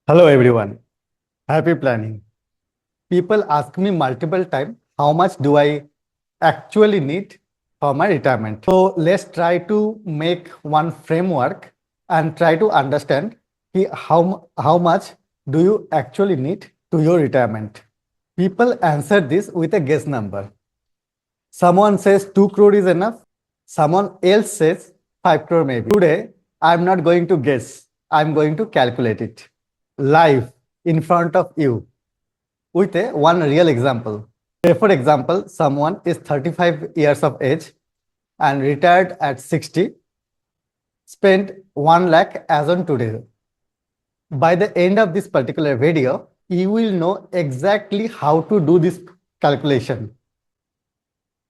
Hello everyone. Happy planning. People ask me multiple times how much do I actually need for my retirement. So let's try to make one framework and try to understand how much do you actually need to your retirement. People answer this with a guess number. Someone says 2 crore is enough. Someone else says 5 crore maybe. Today, I'm not going to guess. I'm going to calculate it live in front of you with a one real example. Say, for example, someone is 35 years of age and retired at 60, spent 1 lakh as on today. By the end of this particular video, you will know exactly how to do this calculation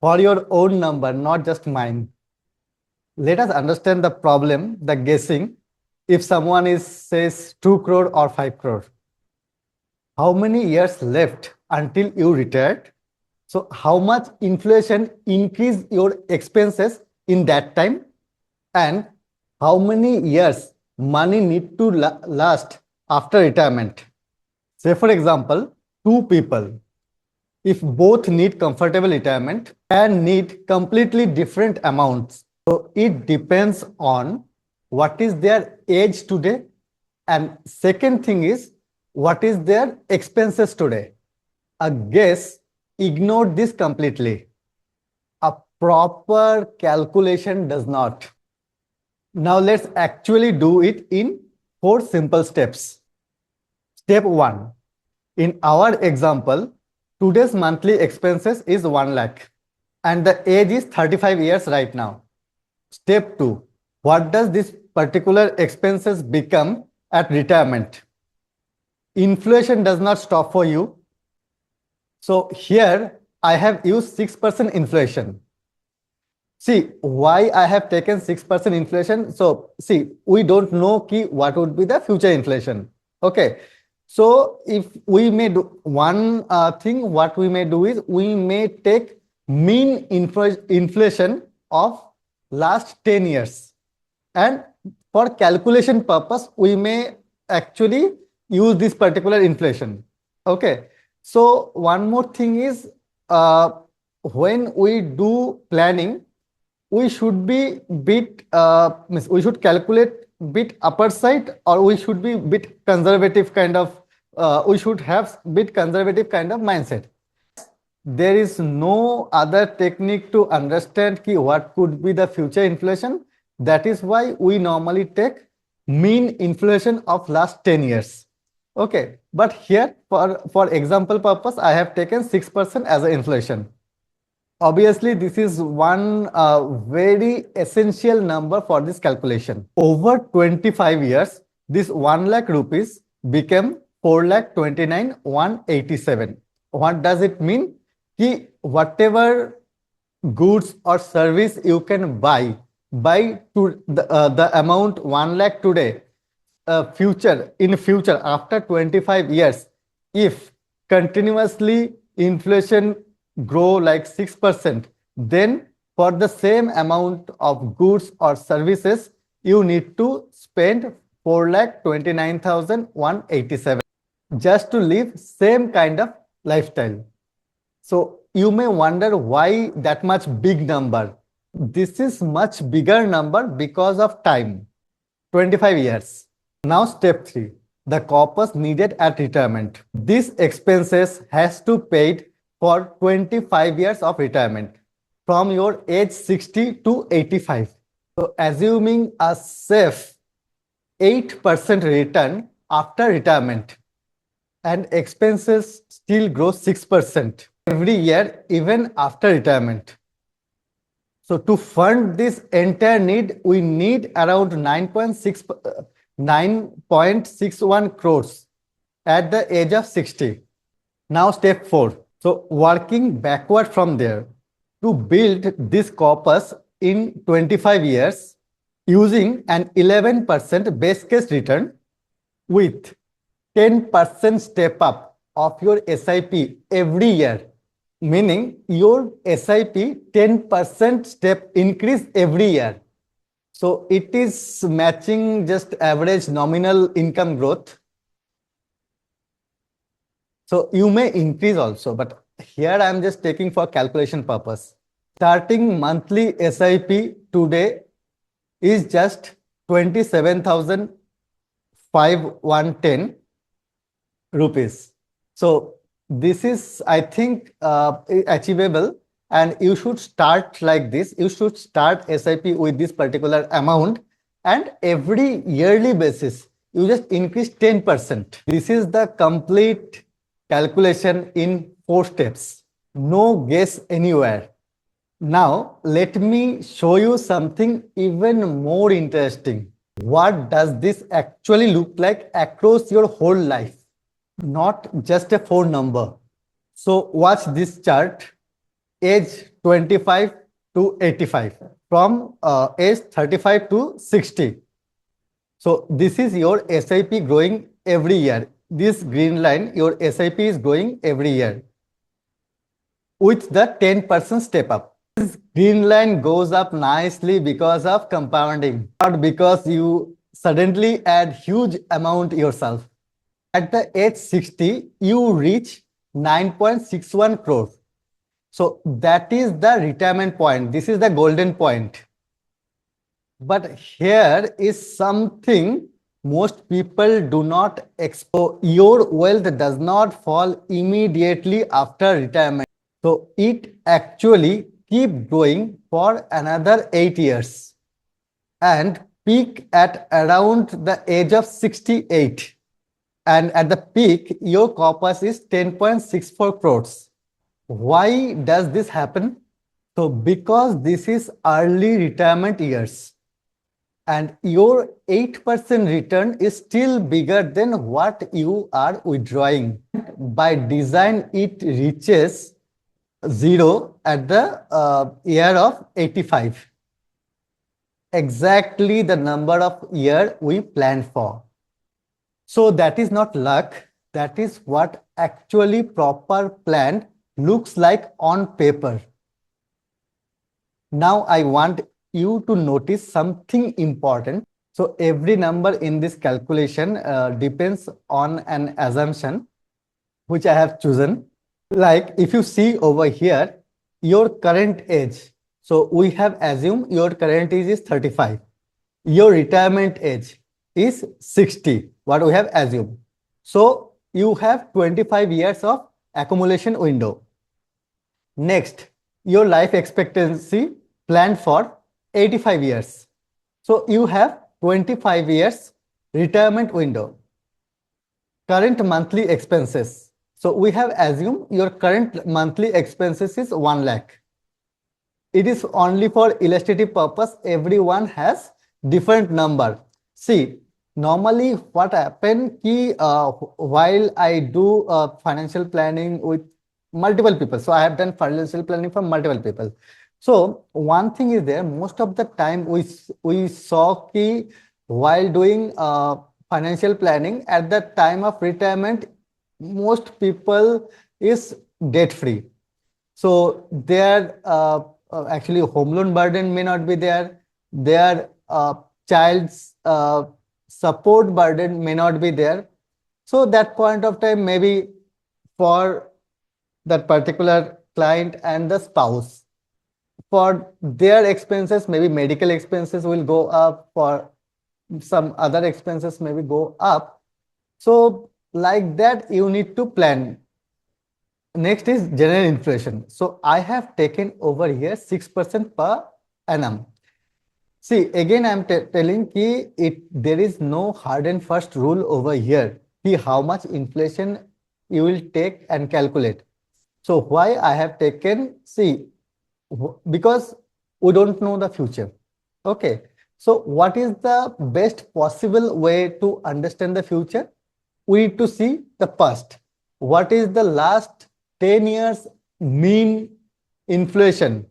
for your own number, not just mine. Let us understand the problem, the guessing, if someone is says 2 crore or 5 crore. How many years left until you retired? So how much inflation increase your expenses in that time? And how many years money need to last after retirement? Say for example, two people, if both need comfortable retirement and need completely different amounts. So it depends on what is their age today. And second thing is, what is their expenses today? A guess ignored this completely. A proper calculation does not. Now let's actually do it in 4 simple steps. Step 1. In our example, today's monthly expenses is 1 lakh and the age is 35 years right now. Step 2. What does this particular expenses become at retirement? Inflation does not stop for you. So here I have used 6% inflation. See why I have taken 6% inflation. So see, we don't know what would be the future inflation. Okay. So if we may do one thing, what we may do is we may take mean inflation of last 10 years. And for calculation purpose, we may actually use this particular inflation. Okay. So one more thing is when we do planning, we should be we should calculate bit upper side, or we should be bit conservative kind of we should have bit conservative kind of mindset. There is no other technique to understand what could be the future inflation. That is why we normally take mean inflation of last 10 years. Okay, but here for example purpose, I have taken 6% as an inflation. Obviously, this is one very essential number for this calculation. Over 25 years, this 1 lakh rupees became 4,29,187. What does it mean? Whatever goods or service you can buy to the amount 1 lakh today, in future after 25 years, if continuously inflation grow like 6%, then for the same amount of goods or services, you need to spend 4,29,187 just to live same kind of lifestyle. So you may wonder why that much big number. This is much bigger number because of time, 25 years. Now step 3, the corpus needed at retirement. These expenses has to paid for 25 years of retirement from your age 60 to 85. So assuming a safe 8% return after retirement, and expenses still grow 6% every year even after retirement. So to fund this entire need, we need around 9.61 crores at the age of 60. Now step 4. So working backward from there, to build this corpus in 25 years using an 11% base case return with 10% step up of your SIP every year, meaning your SIP 10% step increase every year. So it is matching just average nominal income growth. So you may increase also, but here I am just taking for calculation purpose. Starting monthly SIP today is just 27,510 rupees. So this is, I think, achievable, and you should start like this. You should start SIP with this particular amount, and every yearly basis, you just increase 10%. This is the complete calculation in 4 steps. No guess anywhere. Now, let me show you something even more interesting. What does this actually look like across your whole life? Not just a phone number. So watch this chart, age 25 to 85, from age 35 to 60. So this is your SIP growing every year. This green line, your SIP is growing every year with the 10% step up. This green line goes up nicely because of compounding, not because you suddenly add huge amount yourself. At the age 60, you reach 9.61 crores. So that is the retirement point. This is the golden point. But here is something most people do not expect. Your wealth does not fall immediately after retirement. So it actually keep growing for another 8 years and peak at around the age of 68. And at the peak, your corpus is 10.64 crores. Why does this happen? So because this is early retirement years, and your 8% return is still bigger than what you are withdrawing. By design, it reaches zero at the year of 85. Exactly the number of year we planned for. So that is not luck. That is what actually proper plan looks like on paper. Now I want you to notice something important. So every number in this calculation depends on an assumption which I have chosen. Like if you see over here, your current age. So we have assumed your current age is 35. Your retirement age is 60, what we have assumed. So you have 25 years of accumulation window. Next, your life expectancy planned for 85 years. So you have 25 years retirement window. Current monthly expenses. So we have assumed your current monthly expenses is 1 lakh. It is only for illustrative purpose. Everyone has different number. See, normally what happen ki while I do financial planning with multiple people. So I have done financial planning for multiple people. So one thing is there, most of the time we saw ki while doing financial planning at the time of retirement, most people is debt free. So their actually home loan burden may not be there. Their child's support burden may not be there. So that point of time, maybe for that particular client and the spouse, for their expenses, maybe medical expenses will go up, for some other expenses maybe go up. So like that, you need to plan. Next is general inflation. So I have taken over here 6% per annum. See, again, I'm telling ki there is no hard and fast rule over here. See how much inflation you will take and calculate. So why I have taken, see, because we don't know the future. Okay. So what is the best possible way to understand the future? We need to see the past. What is the last 10 years mean inflation?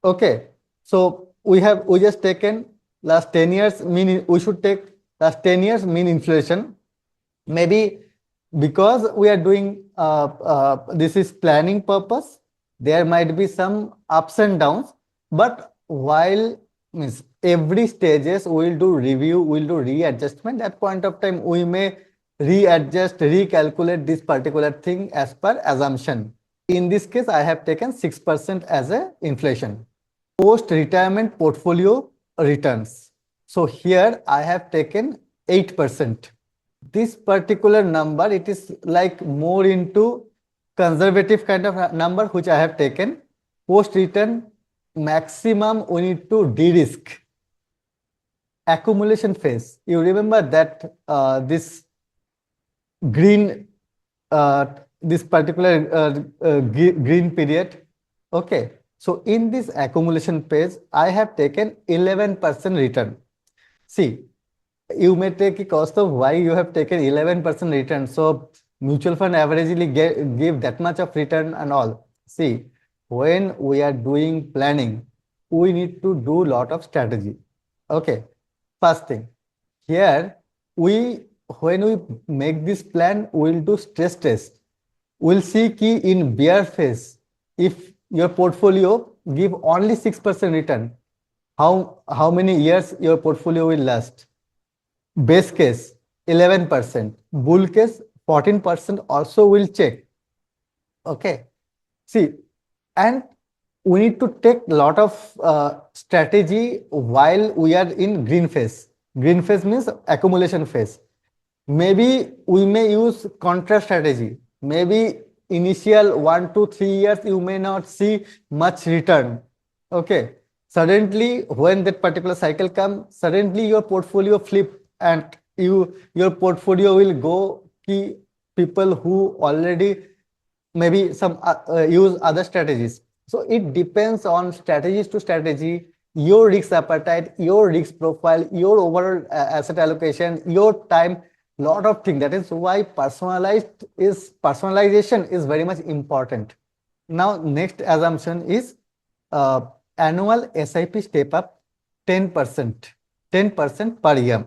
Okay. So we just taken last 10 years mean, we should take last 10 years mean inflation. Maybe because we are doing this is planning purpose, there might be some ups and downs, but while means every stages we will do review, we will do readjustment. At point of time we may readjust, recalculate this particular thing as per assumption. In this case, I have taken 6% as a inflation. Post-retirement portfolio returns. So here I have taken 8%. This particular number, it is like more into conservative kind of number which I have taken. Post-return maximum we need to de-risk. Accumulation phase. You remember that this green, this particular green period. Okay. So in this accumulation phase, I have taken 11% return. See, you may take a cost of why you have taken 11% return. So mutual fund averagely give that much of return and all. See, when we are doing planning, we need to do lot of strategy. Okay. First thing, here when we make this plan, we'll do stress test. We'll see key in bear phase, if your portfolio give only 6% return, how many years your portfolio will last. Base case 11%, bull case 14% also will check. Okay. See, and we need to take a lot of strategy while we are in green phase. Green phase means accumulation phase. Maybe we may use contra strategy. Maybe initial 1 to 3 years you may not see much return. Okay. Suddenly, when that particular cycle comes, suddenly your portfolio flip and your portfolio will go to people who already maybe some use other strategies. So it depends on strategies to strategy, your risk appetite, your risk profile, your overall asset allocation, your time, lot of things. That is why personalization is very much important. Now, next assumption is annual SIP step up 10%, 10% per year.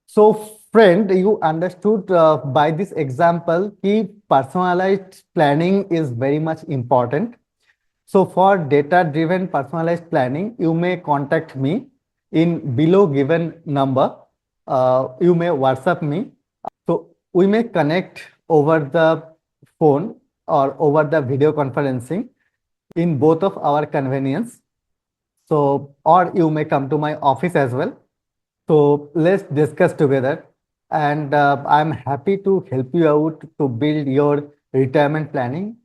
So, friend, you understood by this example that personalized planning is very much important. So, for data-driven personalized planning, you may contact me in below given number. You may WhatsApp me. So, we may connect over the phone or over the video conferencing in both of our convenience. So, or you may come to my office as well. So let's discuss together, and I'm happy to help you out to build your retirement planning,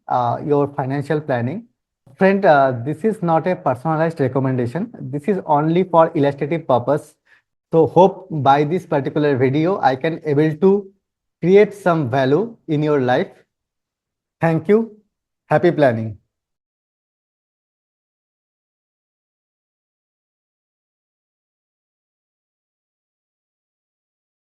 your financial planning. Friend, this is not a personalized recommendation. This is only for illustrative purpose. So hope by this particular video, I can able to create some value in your life. Thank you. Happy planning.